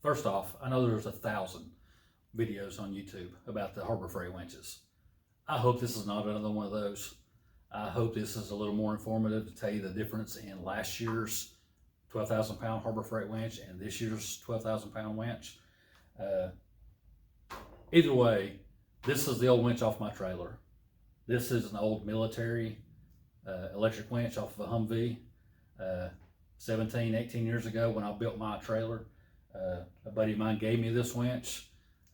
First off, I know there's 1,000 videos on YouTube about the Harbor Freight winches. I hope this is not another one of those. I hope this is a little more informative to tell you the difference in last year's 12,000 pound Harbor Freight winch and this year's 12,000 pound winch. Either way, this is the old winch off my trailer. This is an old military electric winch off of a Humvee. 17, 18 years ago when I built my trailer, a buddy of mine gave me this winch.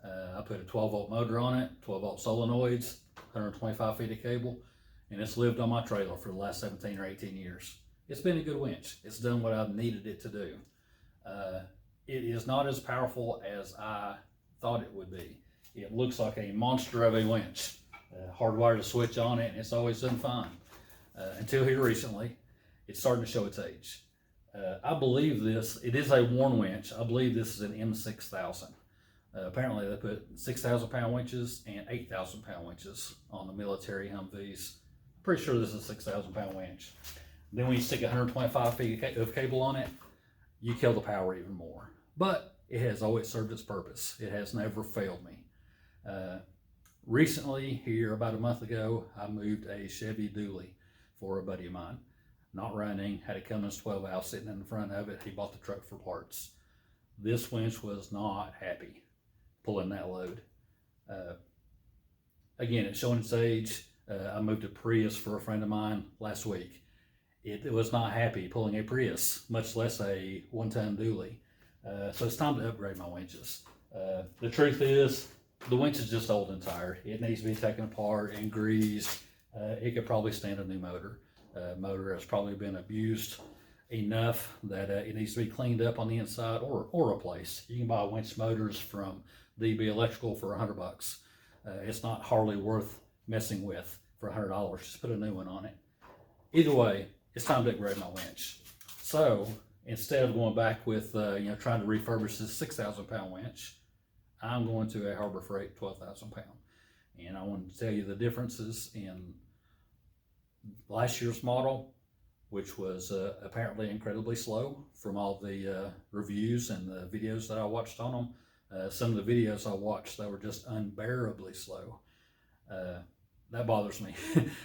I put a 12 volt motor on it, 12 volt solenoids, 125 feet of cable, and it's lived on my trailer for the last 17 or 18 years. It's been a good winch. It's done what I've needed it to do. It is not as powerful as I thought it would be. It looks like a monster of a winch. Hardwired a switch on it and it's always done fine. Until here recently, it's starting to show its age. I believe it is a worn winch. I believe this is an M6000. Apparently they put 6,000 pound winches and 8,000 pound winches on the military Humvees. Pretty sure this is a 6,000 pound winch. Then when you stick 125 feet of cable on it, you kill the power even more. But it has always served its purpose. It has never failed me. Recently, here about a month ago, I moved a Chevy dually for a buddy of mine. Not running, had a Cummins 12 valve sitting in the front of it. He bought the truck for parts. This winch was not happy pulling that load. Again, it's showing its age. I moved a Prius for a friend of mine last week. It was not happy pulling a Prius, much less a one-ton dually. So it's time to upgrade my winches. The truth is, the winch is just old and tired. It needs to be taken apart and greased. It could probably stand a new motor. Motor has probably been abused enough that it needs to be cleaned up on the inside or replaced. You can buy winch motors from DB Electrical for $100. It's not hardly worth messing with for $100. Just put a new one on it. Either way, it's time to upgrade my winch. So instead of going back with trying to refurbish this 6,000 pound winch, I'm going to a Harbor Freight 12,000 pound. And I want to tell you the differences in last year's model, which was apparently incredibly slow from all the reviews and the videos that I watched on them. Some of the videos I watched that were just unbearably slow. That bothers me.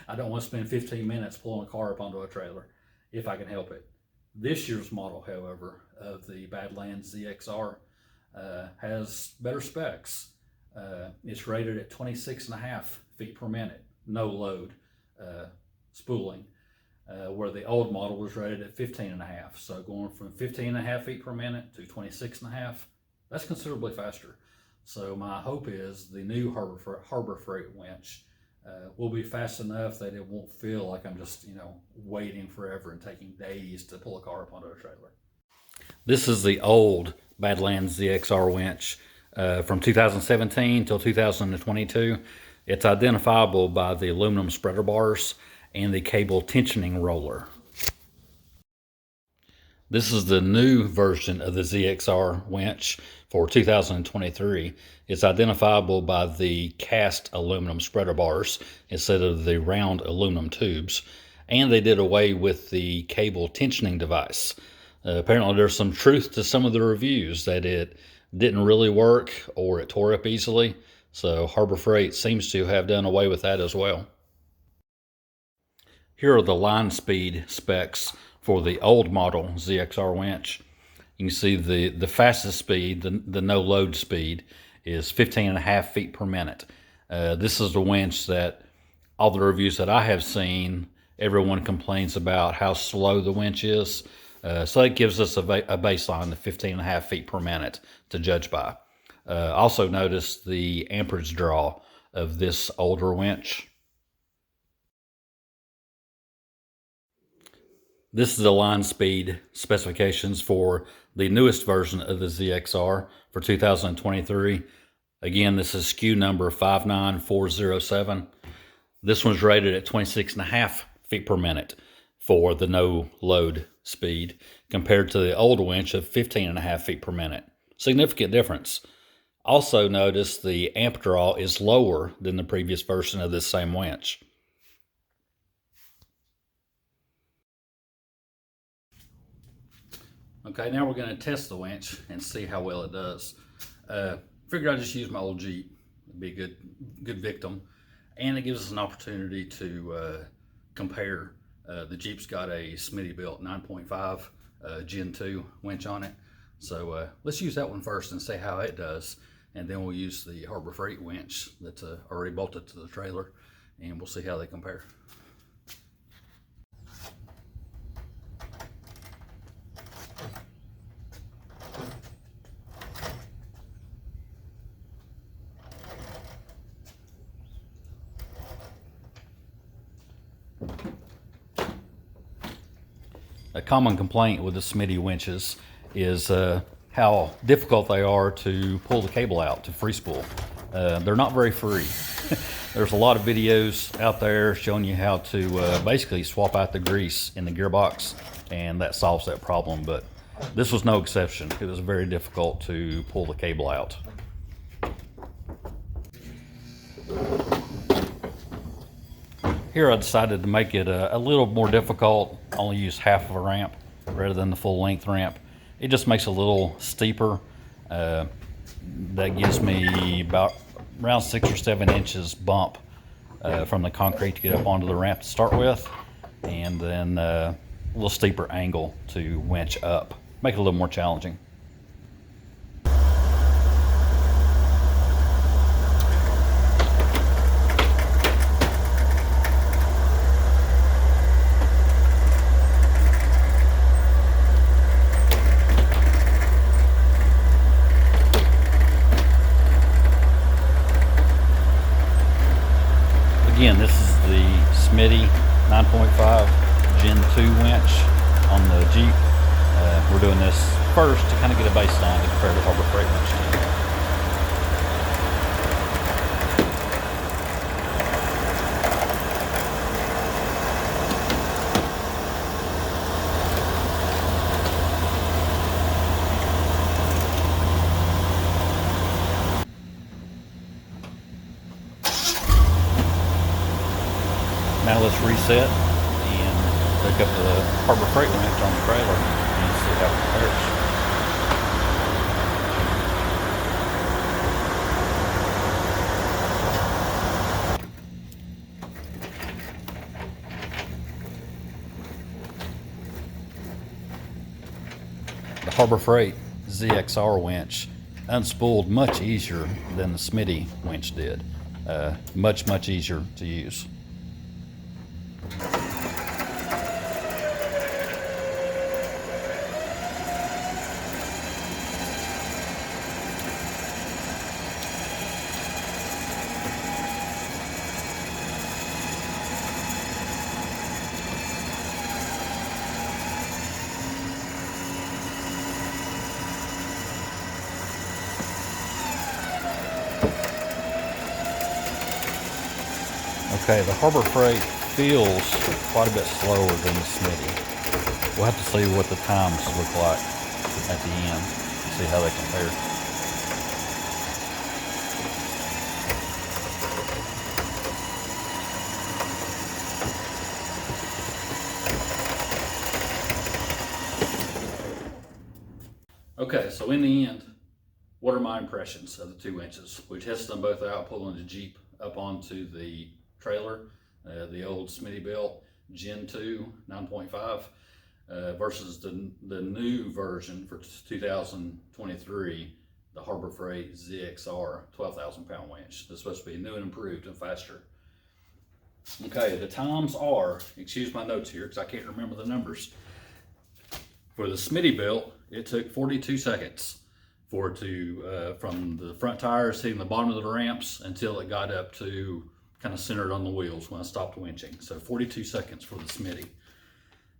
I don't want to spend 15 minutes pulling a car up onto a trailer if I can help it. This year's model, however, of the Badlands ZXR has better specs. It's rated at 26.5 feet per minute, no load spooling, where the old model was rated at 15.5. So going from 15.5 feet per minute to 26.5, that's considerably faster. So my hope is the new Harbor Freight winch will be fast enough that it won't feel like I'm just, waiting forever and taking days to pull a car up onto a trailer. This is the old Badlands ZXR winch from 2017 till 2022. It's identifiable by the aluminum spreader bars and the cable tensioning roller. This is the new version of the ZXR winch for 2023. It's identifiable by the cast aluminum spreader bars instead of the round aluminum tubes. And they did away with the cable tensioning device. Apparently there's some truth to some of the reviews that it didn't really work or it tore up easily. So Harbor Freight seems to have done away with that as well. Here are the line speed specs for the old model ZXR winch. You can see the fastest speed, the no load speed, is 15.5 feet per minute. This is the winch that all the reviews that I have seen, everyone complains about how slow the winch is. So that gives us a baseline of 15.5 feet per minute to judge by. Also notice the amperage draw of this older winch. This is the line speed specifications for the newest version of the ZXR for 2023. Again, this is SKU number 59407. This one's rated at 26.5 feet per minute for the no load speed compared to the old winch of 15.5 feet per minute. Significant difference. Also notice the amp draw is lower than the previous version of this same winch. Okay, now we're gonna test the winch and see how well it does. Figured I'd just use my old Jeep. It'd be a good victim. And it gives us an opportunity to compare. The Jeep's got a Smittybilt 9.5 Gen 2 winch on it. So let's use that one first and see how it does. And then we'll use the Harbor Freight winch that's already bolted to the trailer, and we'll see how they compare. A common complaint with the Smitty winches is how difficult they are to pull the cable out to free spool. They're not very free. There's a lot of videos out there showing you how to basically swap out the grease in the gearbox, and that solves that problem, but this was no exception. It was very difficult to pull the cable out. Here I decided to make it a little more difficult, only use half of a ramp rather than the full length ramp. It just makes it a little steeper. That gives me about around 6 or 7 inches bump from the concrete to get up onto the ramp to start with, and then a little steeper angle to winch up. Make it a little more challenging. Again, this is the Smitty 9.5 Gen 2 winch on the Jeep. We're doing this first to kind of get a baseline to compare the Harbor Freight winch Now let's reset and pick up the Harbor Freight winch on the trailer and see how it compares. The Harbor Freight ZXR winch unspooled much easier than the Smitty winch did. Much easier to use. Okay, the Harbor Freight feels quite a bit slower than the Smitty. We'll have to see what the times look like at the end, see how they compare. Okay, so in the end, what are my impressions of the 2 winches? We tested them both out, pulling the Jeep up onto the trailer, the old Smittybilt Gen 2 9.5 versus the new version for 2023, the Harbor Freight ZXR 12,000 pound winch. This is supposed to be new and improved and faster. Okay, the times are, excuse my notes here because I can't remember the numbers. For the Smittybilt, it took 42 seconds for it to, from the front tires hitting the bottom of the ramps until it got up to kind of centered on the wheels when I stopped winching. So 42 seconds for the Smitty.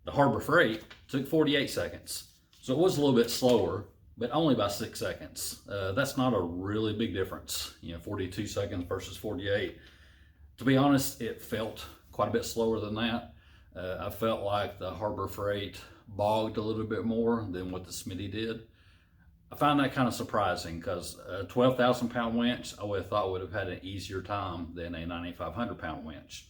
The Harbor Freight took 48 seconds. So it was a little bit slower, but only by 6 seconds. That's not a really big difference. 42 seconds versus 48. To be honest, it felt quite a bit slower than that. I felt like the Harbor Freight bogged a little bit more than what the Smitty did. I find that kind of surprising because a 12,000 pound winch I would have thought would have had an easier time than a 9,500 pound winch.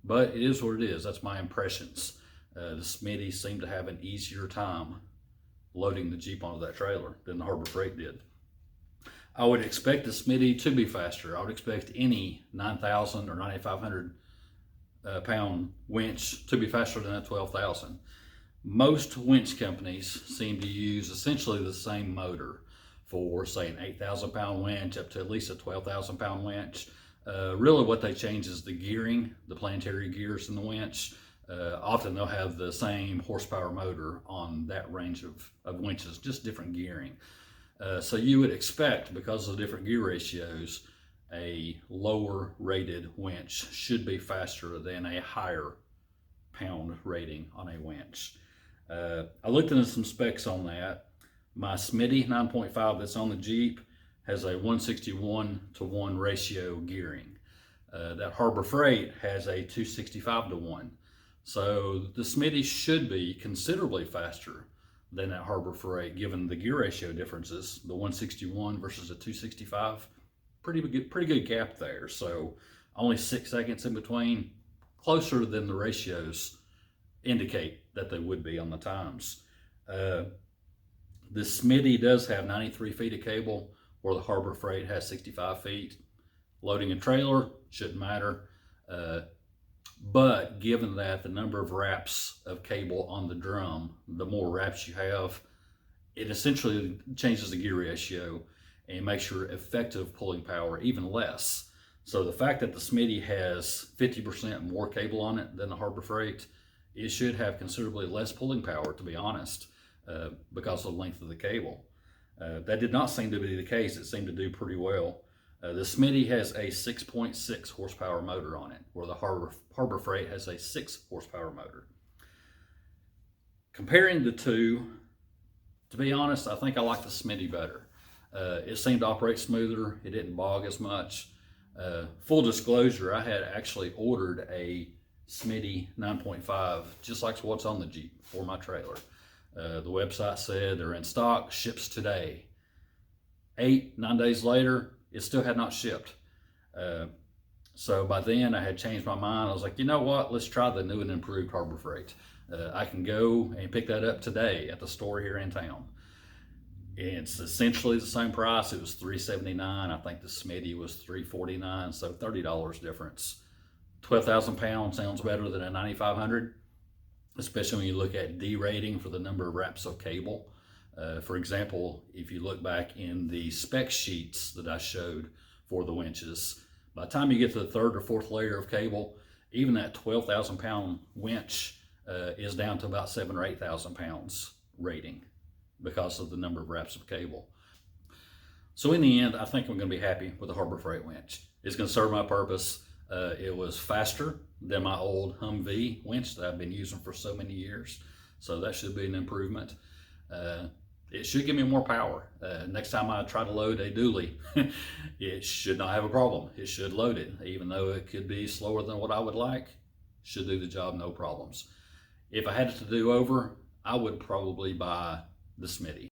But it is what it is. That's my impressions. The Smitty seemed to have an easier time loading the Jeep onto that trailer than the Harbor Freight did. I would expect the Smitty to be faster. I would expect any 9,000 or 9,500 pound winch to be faster than a 12,000. Most winch companies seem to use essentially the same motor for, say, an 8,000 pound winch up to at least a 12,000 pound winch. Really what they change is the gearing, the planetary gears in the winch. Often they'll have the same horsepower motor on that range of winches, just different gearing. So you would expect, because of the different gear ratios, a lower rated winch should be faster than a higher pound rating on a winch. I looked into some specs on that. My Smitty 9.5 that's on the Jeep has a 161:1 ratio gearing. That Harbor Freight has a 265:1. So the Smitty should be considerably faster than that Harbor Freight, given the gear ratio differences. The 161 versus a 265, pretty good gap there. So only 6 seconds in between, closer than the ratios indicate that they would be on the times. The Smitty does have 93 feet of cable, where the Harbor Freight has 65 feet. Loading a trailer shouldn't matter. But given that the number of wraps of cable on the drum, the more wraps you have, it essentially changes the gear ratio and makes your effective pulling power even less. So the fact that the Smitty has 50% more cable on it than the Harbor Freight, it should have considerably less pulling power, to be honest, because of the length of the cable. That did not seem to be the case. It seemed to do pretty well. The Smitty has a 6.6 horsepower motor on it, where the Harbor Freight has a 6 horsepower motor. Comparing the two, to be honest, I think I like the Smitty better. It seemed to operate smoother. It didn't bog as much. Full disclosure, I had actually ordered a Smitty 9.5, just like what's on the Jeep, for my trailer. The website said they're in stock, ships today. 8-9 days later, it still had not shipped. So by then I had changed my mind. I was like, you know what? Let's try the new and improved Harbor Freight. I can go and pick that up today at the store here in town. It's essentially the same price. It was $379. I think the Smitty was $349, so $30 difference. 12,000 pounds sounds better than a 9,500, especially when you look at D rating for the number of wraps of cable. For example, if you look back in the spec sheets that I showed for the winches, by the time you get to the 3rd or 4th layer of cable, even that 12,000 pound winch is down to about 7,000 or 8,000 pounds rating because of the number of wraps of cable. So in the end, I think I'm going to be happy with the Harbor Freight winch. It's going to serve my purpose. It was faster than my old Humvee winch that I've been using for so many years. So that should be an improvement. It should give me more power. Next time I try to load a dually, it should not have a problem. It should load it, even though it could be slower than what I would like. Should do the job, no problems. If I had it to do over, I would probably buy the Smitty.